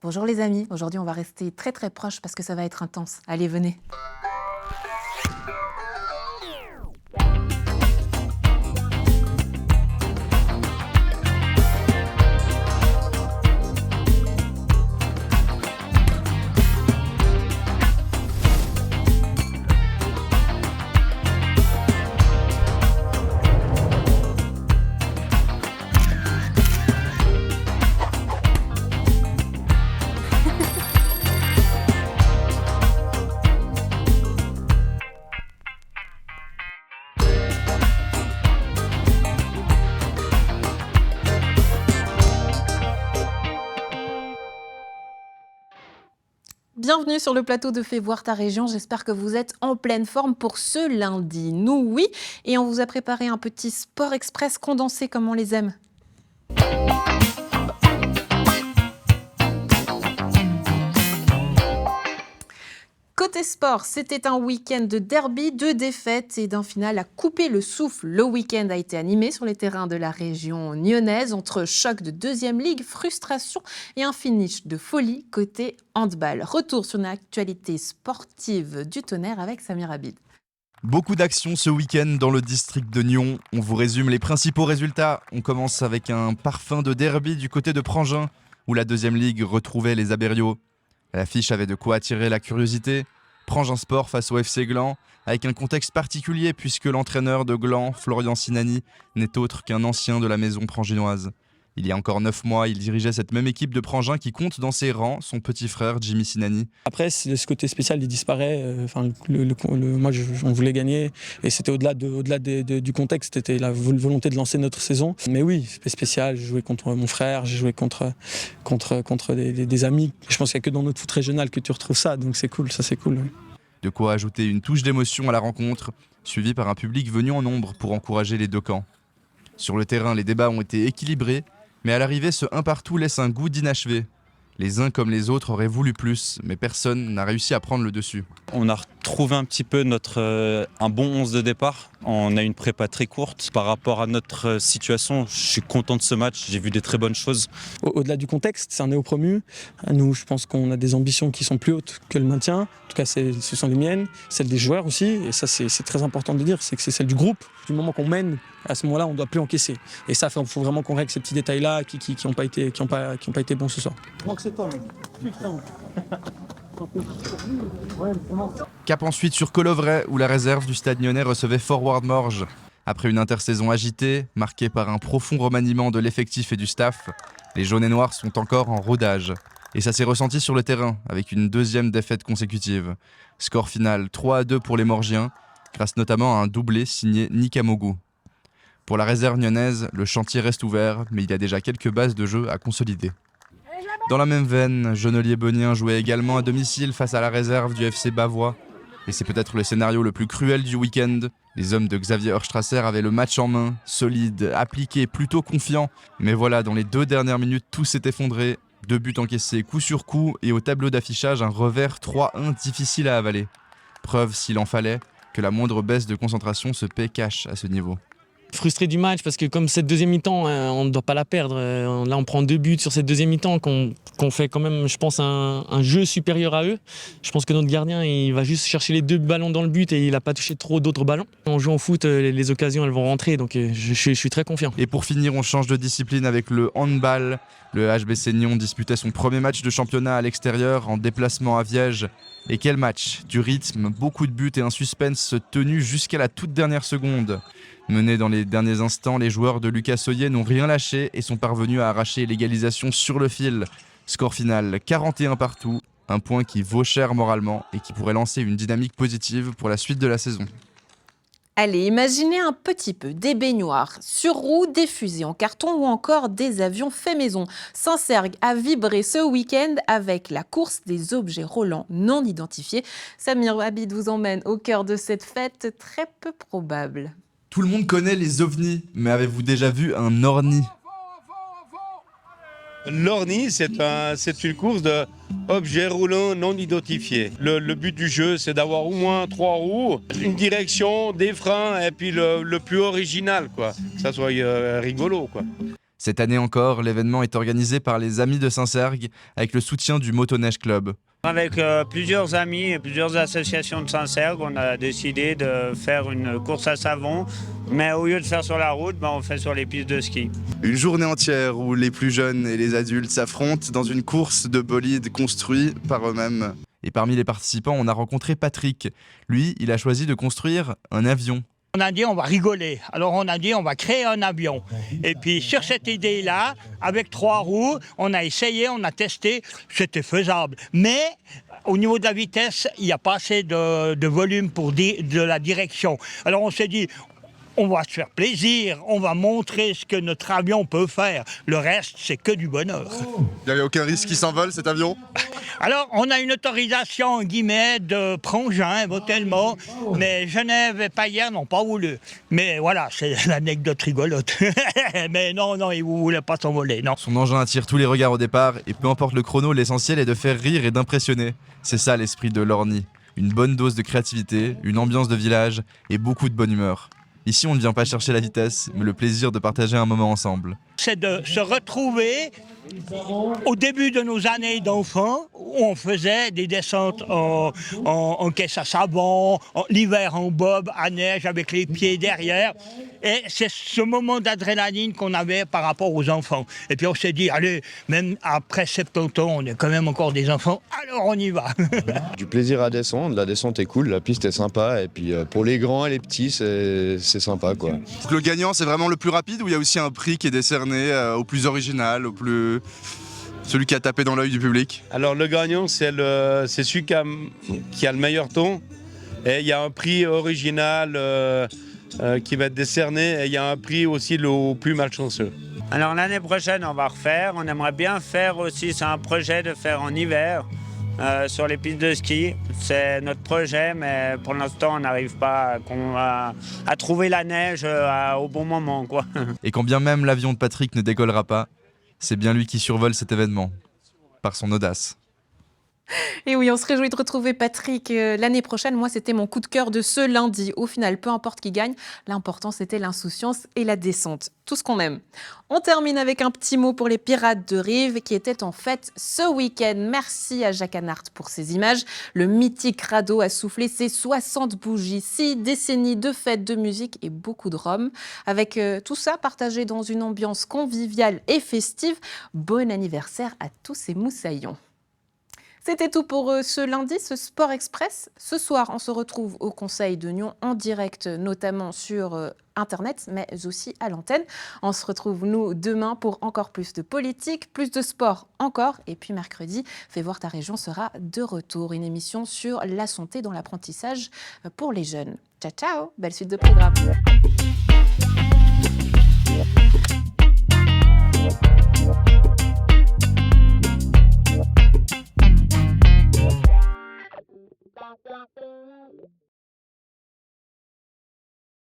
Bonjour les amis, aujourd'hui on va rester très très proches parce que ça va être intense. Allez, venez. Bienvenue sur le plateau de Fais voir ta région, j'espère que vous êtes en pleine forme pour ce lundi. Nous oui, et on vous a préparé un petit sport express condensé comme on les aime. Côté sport, c'était un week-end de derby, de défaites et d'un final à couper le souffle. Le week-end a été animé sur les terrains de la région nyonnaise entre choc de deuxième ligue, frustration et un finish de folie côté handball. Retour sur une actualité sportive du Tonnerre avec Samir Abid. Beaucoup d'actions ce week-end dans le district de Nyon. On vous résume les principaux résultats. On commence avec un parfum de derby du côté de Prangin, où la deuxième ligue retrouvait les Abériaux. L'affiche avait de quoi attirer la curiosité. Prangin Sport face au FC Gland, avec un contexte particulier puisque l'entraîneur de Gland, Florian Sinani, n'est autre qu'un ancien de la maison pranginoise. Il y a encore 9 mois, il dirigeait cette même équipe de Prangin qui compte dans ses rangs son petit frère Jimmy Sinani. Après, ce côté spécial, il disparaît. Moi, on voulait gagner et c'était au-delà du contexte, c'était la volonté de lancer notre saison. Mais oui, c'était spécial. J'ai joué contre mon frère, j'ai joué contre des amis. Je pense qu'il n'y a que dans notre foot régional que tu retrouves ça, donc c'est cool, ça c'est cool. Oui. De quoi ajouter une touche d'émotion à la rencontre, suivie par un public venu en nombre pour encourager les deux camps. Sur le terrain, les débats ont été équilibrés, mais à l'arrivée, ce 1 partout laisse un goût d'inachevé. Les uns comme les autres auraient voulu plus, mais personne n'a réussi à prendre le dessus. On a retrouvé un petit peu un bon 11 de départ. On a une prépa très courte. Par rapport à notre situation, je suis content de ce match. J'ai vu des très bonnes choses. Au-delà du contexte, c'est un néo-promu. Nous, je pense qu'on a des ambitions qui sont plus hautes que le maintien. En tout cas, ce sont les miennes, celles des joueurs aussi. Et ça, c'est très important de dire, c'est que c'est celle du groupe. Du moment qu'on mène, à ce moment-là, on ne doit plus encaisser. Et ça, il faut vraiment qu'on règle ces petits détails-là qui n'ont pas été bons ce soir. Cap ensuite sur Colovray, où la réserve du Stade Nyonnais recevait Forward Morges. Après une intersaison agitée, marquée par un profond remaniement de l'effectif et du staff, les jaunes et noirs sont encore en rodage. Et ça s'est ressenti sur le terrain, avec une deuxième défaite consécutive. Score final 3-2 pour les Morgiens, grâce notamment à un doublé signé Nika Mogou. Pour la réserve nyonnaise, le chantier reste ouvert, mais il y a déjà quelques bases de jeu à consolider. Dans la même veine, Genolier-Bonien jouait également à domicile face à la réserve du FC Bavois. Et c'est peut-être le scénario le plus cruel du week-end. Les hommes de Xavier Heurstrasser avaient le match en main, solide, appliqué, plutôt confiant. Mais voilà, dans les 2 dernières minutes, tout s'est effondré. 2 buts encaissés coup sur coup et au tableau d'affichage, un revers 3-1 difficile à avaler. Preuve, s'il en fallait, que la moindre baisse de concentration se paie cash à ce niveau. Frustré du match parce que comme cette deuxième mi-temps, on ne doit pas la perdre. Là, on prend 2 buts sur cette deuxième mi-temps qu'on fait quand même, je pense, un jeu supérieur à eux. Je pense que notre gardien, il va juste chercher les 2 ballons dans le but et il n'a pas touché trop d'autres ballons. En jouant au foot, les occasions, elles vont rentrer, donc je suis très confiant. Et pour finir, on change de discipline avec le handball. Le HBC Nyon disputait son premier match de championnat à l'extérieur en déplacement à Viège. Et quel match! Du rythme, beaucoup de buts et un suspense tenu jusqu'à la toute dernière seconde. Menés dans les derniers instants, les joueurs de Lucas Soyer n'ont rien lâché et sont parvenus à arracher l'égalisation sur le fil. Score final 41 partout, un point qui vaut cher moralement et qui pourrait lancer une dynamique positive pour la suite de la saison. Allez, imaginez un petit peu des baignoires sur roue, des fusées en carton ou encore des avions faits maison. Saint-Sergue a vibré ce week-end avec la course des objets roulants non identifiés. Samir Abid vous emmène au cœur de cette fête très peu probable. Tout le monde connaît les ovnis, mais avez-vous déjà vu un orni? L'orni, c'est une course d'objets roulants non identifiés. Le but du jeu, c'est d'avoir au moins 3 roues, une direction, des freins et puis le plus original, quoi. Que ça soit rigolo, quoi. Cette année encore, l'événement est organisé par les Amis de Saint-Sergue avec le soutien du Motoneige Club. Avec plusieurs amis et plusieurs associations de Saint-Sergue, on a décidé de faire une course à savon, mais au lieu de faire sur la route, on fait sur les pistes de ski. Une journée entière où les plus jeunes et les adultes s'affrontent dans une course de bolides construits par eux-mêmes. Et parmi les participants, on a rencontré Patrick. Lui, il a choisi de construire un avion. On a dit on va rigoler, alors on a dit on va créer un avion. Et puis sur cette idée-là, avec 3 roues, on a essayé, on a testé, c'était faisable. Mais au niveau de la vitesse, il n'y a pas assez de volume pour de la direction. Alors on s'est dit, on va se faire plaisir, on va montrer ce que notre avion peut faire. Le reste, c'est que du bonheur. Il n'y avait aucun risque qu'il s'envole cet avion ? Alors, on a une autorisation, en guillemets, de Prangin, éventuellement, mais Genève et Payerne n'ont pas voulu. Mais voilà, c'est l'anecdote rigolote. Mais non, ils ne voulaient pas s'envoler, non. Son engin attire tous les regards au départ, et peu importe le chrono, l'essentiel est de faire rire et d'impressionner. C'est ça l'esprit de l'Orny. Une bonne dose de créativité, une ambiance de village et beaucoup de bonne humeur. Ici, on ne vient pas chercher la vitesse, mais le plaisir de partager un moment ensemble. C'est de se retrouver au début de nos années d'enfants, où on faisait des descentes en caisse à savon, l'hiver en bob, à neige, avec les pieds derrière. Et c'est ce moment d'adrénaline qu'on avait par rapport aux enfants. Et puis on s'est dit, allez, même après 70 ans, on est quand même encore des enfants, alors on y va. Du plaisir à descendre, la descente est cool, la piste est sympa, et puis pour les grands et les petits, c'est sympa, quoi. Donc le gagnant, c'est vraiment le plus rapide ou il y a aussi un prix qui est décerné au plus original, celui qui a tapé dans l'œil du public? Alors le gagnant, c'est celui qui a le meilleur ton. Et il y a un prix original qui va être décerné. Et il y a un prix aussi le plus malchanceux. Alors l'année prochaine, on va refaire. On aimerait bien faire aussi, c'est un projet de faire en hiver sur les pistes de ski. C'est notre projet, mais pour l'instant, on n'arrive pas à trouver la neige au bon moment, quoi. Et quand bien même l'avion de Patrick ne décollera pas, c'est bien lui qui survole cet événement, par son audace. Et oui, on se réjouit de retrouver Patrick l'année prochaine. Moi, c'était mon coup de cœur de ce lundi. Au final, peu importe qui gagne, l'important, c'était l'insouciance et la descente. Tout ce qu'on aime. On termine avec un petit mot pour les pirates de Rive qui étaient en fête ce week-end. Merci à Jacques Anhart pour ces images. Le mythique radeau a soufflé ses 60 bougies, 6 décennies de fêtes, de musique et beaucoup de rhum. Avec tout ça partagé dans une ambiance conviviale et festive. Bon anniversaire à tous ces moussaillons. C'était tout pour ce lundi, ce Sport Express. Ce soir, on se retrouve au Conseil de Nyon en direct, notamment sur Internet, mais aussi à l'antenne. On se retrouve, nous, demain pour encore plus de politique, plus de sport encore. Et puis mercredi, Fais voir ta région sera de retour. Une émission sur la santé dans l'apprentissage pour les jeunes. Ciao, ciao, belle suite de programmes.